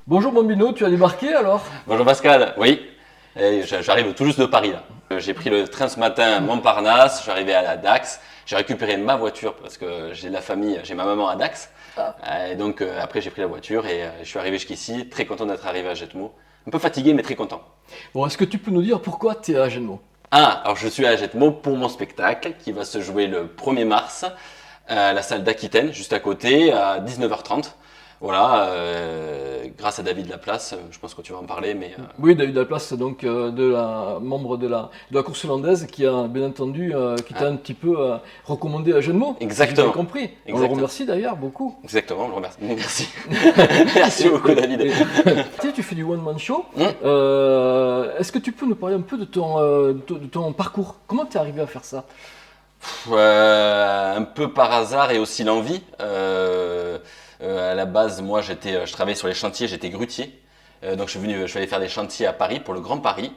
Bonjour Bambino, tu as débarqué alors? Bonjour Pascal, oui, j'arrive tout juste de Paris là. J'ai pris le train ce matin à Montparnasse, je suis arrivé à la Dax, j'ai récupéré ma voiture parce que j'ai de la famille, j'ai ma maman à Dax. Et donc après j'ai pris la voiture et je suis arrivé jusqu'ici, très content d'être arrivé à Jetmo. Un peu fatigué mais très content. Bon, est-ce que tu peux nous dire pourquoi tu es à Jetmo? Alors je suis à Jetmo pour mon spectacle qui va se jouer le 1er mars à la salle d'Aquitaine, juste à côté, à 19h30. Voilà, grâce à David Laplace, je pense que tu vas en parler, mais... Oui, David Laplace, donc membre de la course hollandaise qui a bien entendu, qui t'a un petit peu recommandé à Jetmo. Exactement. J'ai bien compris. Exactement. On le remercie d'ailleurs beaucoup. Exactement, je le remercie. Merci. Merci beaucoup David. Tu sais, tu fais du one-man show. Est-ce que tu peux nous parler un peu de ton parcours? Comment tu es arrivé à faire ça? Un peu par hasard et aussi l'envie. À la base, moi, je travaillais sur les chantiers, j'étais grutier. Donc, je suis allé faire des chantiers à Paris pour le Grand Paris.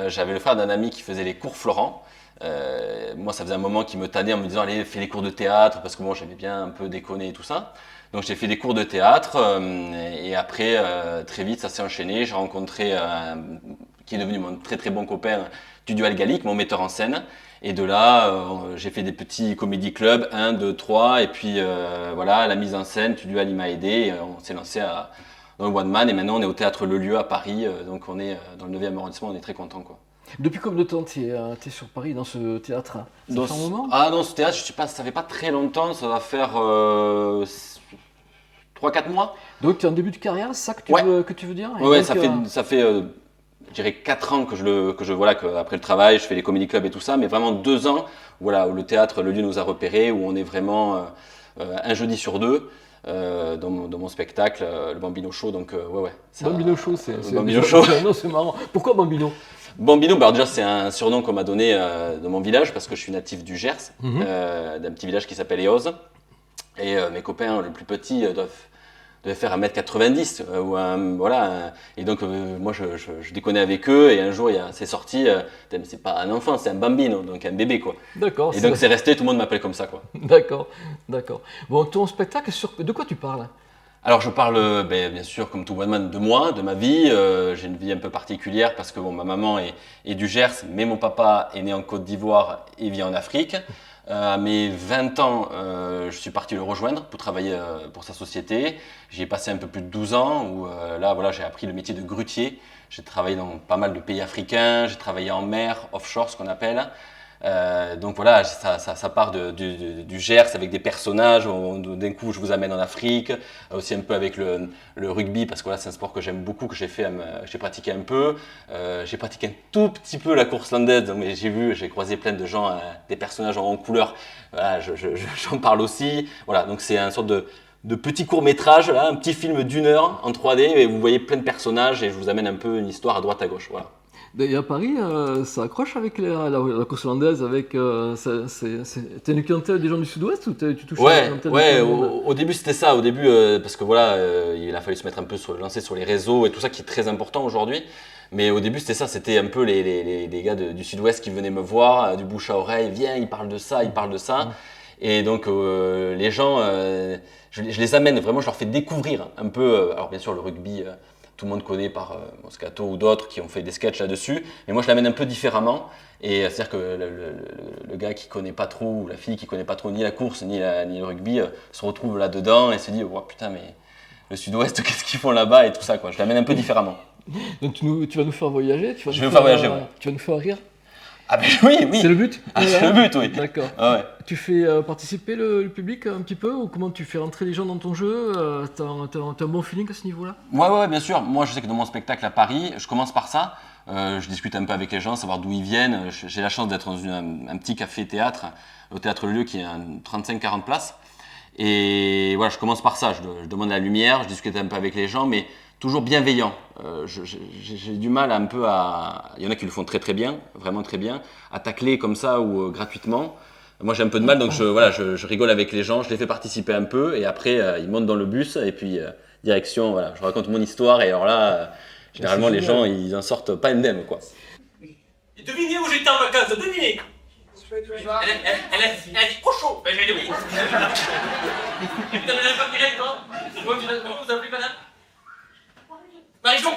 J'avais le frère d'un ami qui faisait les cours Florent. Moi, ça faisait un moment qu'il me tannait en me disant, allez, fais les cours de théâtre, parce que moi, j'aimais bien un peu déconner et tout ça. Donc, j'ai fait des cours de théâtre et après, très vite, ça s'est enchaîné. J'ai rencontré qui est devenu mon très très bon copain, Tudual Gallic, mon metteur en scène. Et de là, j'ai fait des petits comédie clubs, 1, 2, 3, et puis voilà, la mise en scène, Tudual il m'a aidé, et on s'est lancé dans le One Man, et maintenant on est au Théâtre Le Lieu à Paris, donc on est dans le 9e arrondissement, on est très contents quoi. Depuis combien de temps tu es sur Paris dans ce théâtre? Ça fait un moment? Ah non, ce théâtre, je sais pas, ça fait pas très longtemps, ça va faire 3-4 mois. Donc tu es en début de carrière, c'est ça que tu veux dire? Ouais, ça fait je dirais 4 ans qu'après le travail, je fais les comédie clubs et tout ça, mais vraiment 2 ans, voilà, où le théâtre, le lieu nous a repérés, où on est vraiment un jeudi sur 2 dans mon spectacle, le Bambino Show, donc ouais. Bambino Show, c'est Bambino Show. Non, c'est marrant. Pourquoi Bambino? Bambino, bah déjà c'est un surnom qu'on m'a donné dans mon village, parce que je suis natif du Gers, d'un petit village qui s'appelle Eoz, et mes copains, le plus petit, devait faire 1m90 voilà, et donc moi je déconnais avec eux et un jour c'est sorti, c'est pas un enfant, c'est un bambino, donc un bébé quoi. D'accord. Et donc c'est resté, tout le monde m'appelle comme ça quoi. D'accord. Bon, ton spectacle, de quoi tu parles? Alors je parle bien sûr comme tout one man de moi, de ma vie, j'ai une vie un peu particulière parce que bon, ma maman est du Gers, mais mon papa est né en Côte d'Ivoire et vit en Afrique. À mes 20 ans, je suis parti le rejoindre pour travailler pour sa société. J'y ai passé un peu plus de 12 ans où là, voilà, j'ai appris le métier de grutier. J'ai travaillé dans pas mal de pays africains, j'ai travaillé en mer, offshore, ce qu'on appelle. Donc voilà, ça part du Gers avec des personnages. D'un coup, je vous amène en Afrique, aussi un peu avec le rugby parce que voilà, c'est un sport que j'aime beaucoup, que j'ai pratiqué un peu. J'ai pratiqué un tout petit peu la course landaise, mais j'ai croisé plein de gens, des personnages en couleur. Voilà, j'en parle aussi. Voilà, donc c'est un sorte de petit court-métrage, là, un petit film d'1 heure en 3D, et vous voyez plein de personnages et je vous amène un peu une histoire à droite à gauche. Voilà. Et à Paris, ça accroche avec la course hollandaise, t'es une clientèle des gens du Sud-Ouest ou tu touches la clientèle au début c'était ça, au début parce que voilà, il a fallu se mettre un peu lancer sur les réseaux et tout ça qui est très important aujourd'hui. Mais au début c'était ça, c'était un peu les gars du Sud-Ouest qui venaient me voir, du bouche à oreille, viens, il parle de ça. Et donc les gens, je les amène vraiment, je leur fais découvrir un peu, alors bien sûr le rugby, tout le monde connaît par Moscato ou d'autres qui ont fait des sketchs là-dessus, mais moi je l'amène un peu différemment, et c'est-à-dire que le gars qui connaît pas trop, ou la fille qui connaît pas trop ni la course ni le rugby, se retrouve là-dedans et se dit oh, putain mais le Sud-Ouest qu'est-ce qu'ils font là-bas et tout ça quoi, je l'amène un peu différemment. Donc tu vas nous faire voyager, je vais nous faire voyager, ouais. Tu vas nous faire rire. Ah ben oui. C'est le but. C'est le but, oui. D'accord. Ah ouais. Tu fais participer le public un petit peu ou comment tu fais rentrer les gens dans ton jeu? T'as un bon feeling à ce niveau-là? Ouais, bien sûr. Moi, je sais que dans mon spectacle à Paris, je commence par ça. Je discute un peu avec les gens, savoir d'où ils viennent. J'ai la chance d'être dans un petit café-théâtre, au Théâtre Le Lieu, qui est à 35-40 places. Et voilà, je commence par ça. Je demande la lumière, je discute un peu avec les gens, mais toujours bienveillant. J'ai du mal il y en a qui le font très très bien, vraiment très bien, à tacler comme ça ou gratuitement. Moi j'ai un peu de mal, donc je rigole avec les gens, je les fais participer un peu et après ils montent dans le bus et puis direction, voilà, je raconte mon histoire et alors là, généralement les gens ils en sortent pas indemnes quoi. Et devinez où j'étais en vacances, devinez. Elle a dit au chaud, ben j'ai dit oui. Et putain, elle a pas viré toi. Comment vous appelez madame? Marichon.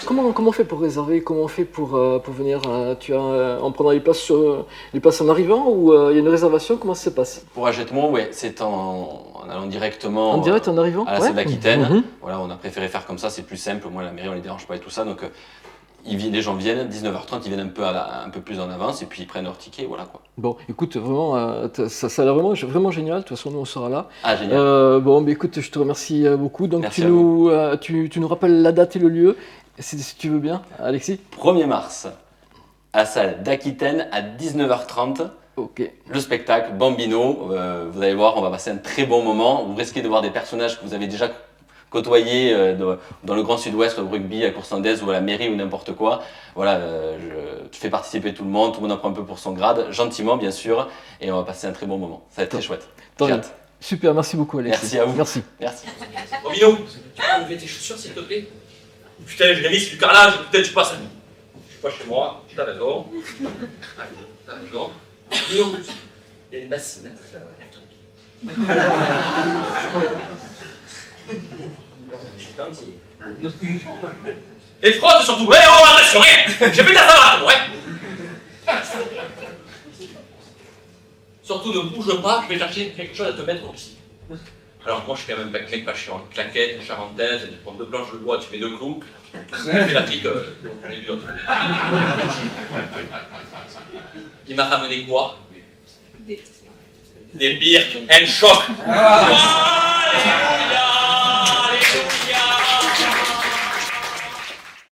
Comment on fait pour réserver? Comment on fait pour venir? On prend les places en arrivant ou il y a une réservation? Comment ça se passe? Pour Agetmont, ouais, c'est en allant directement En direct, en arrivant? à la salle d'Aquitaine. Mhm. Voilà, on a préféré faire comme ça, c'est plus simple. Moi, la mairie, on les dérange pas et tout ça. Donc, les gens viennent, 19h30, ils viennent un peu plus en avance et puis ils prennent leur ticket, voilà quoi. Bon, écoute, vraiment, ça a l'air vraiment génial. De toute façon, nous, on sera là. Ah, génial. Bon, mais écoute, je te remercie beaucoup. Donc, Merci tu nous rappelles la date et le lieu, si tu veux bien, Alexis? 1er mars, à la salle d'Aquitaine, à 19h30. Ok. Le spectacle Bambino, vous allez voir, on va passer un très bon moment. Vous risquez de voir des personnages que vous avez déjà côtoyés dans le Grand Sud-Ouest, au rugby, à Coursandaise ou à la mairie ou n'importe quoi. Voilà, je fais participer tout le monde en prend un peu pour son grade, gentiment bien sûr, et on va passer un très bon moment. Ça va être très chouette. Tant J'ai mieux. hâte. Super, merci beaucoup, Alexis. Merci à vous. Merci. Merci. Bambino, tu peux enlever tes chaussures s'il te plaît? Putain, j'ai mis c'est du carrelage, putain, tu passes. Je suis pas chez moi, t'as raison. T'as raison. Bambino, il y a une bassine. Et frotte surtout, ouais, oh, attention, ouais. J'ai fait ta salade, ouais. Surtout ne bouge pas, je vais chercher quelque chose à te mettre aussi. Alors moi je suis quand même un mec pas chiant, une claquette, une charentaise, tu prends 2 planches de bois, tu mets 2 clous, tu fais la pique, j'en ai vu d'autres. Il m'a ramené quoi? Des bières, un choc.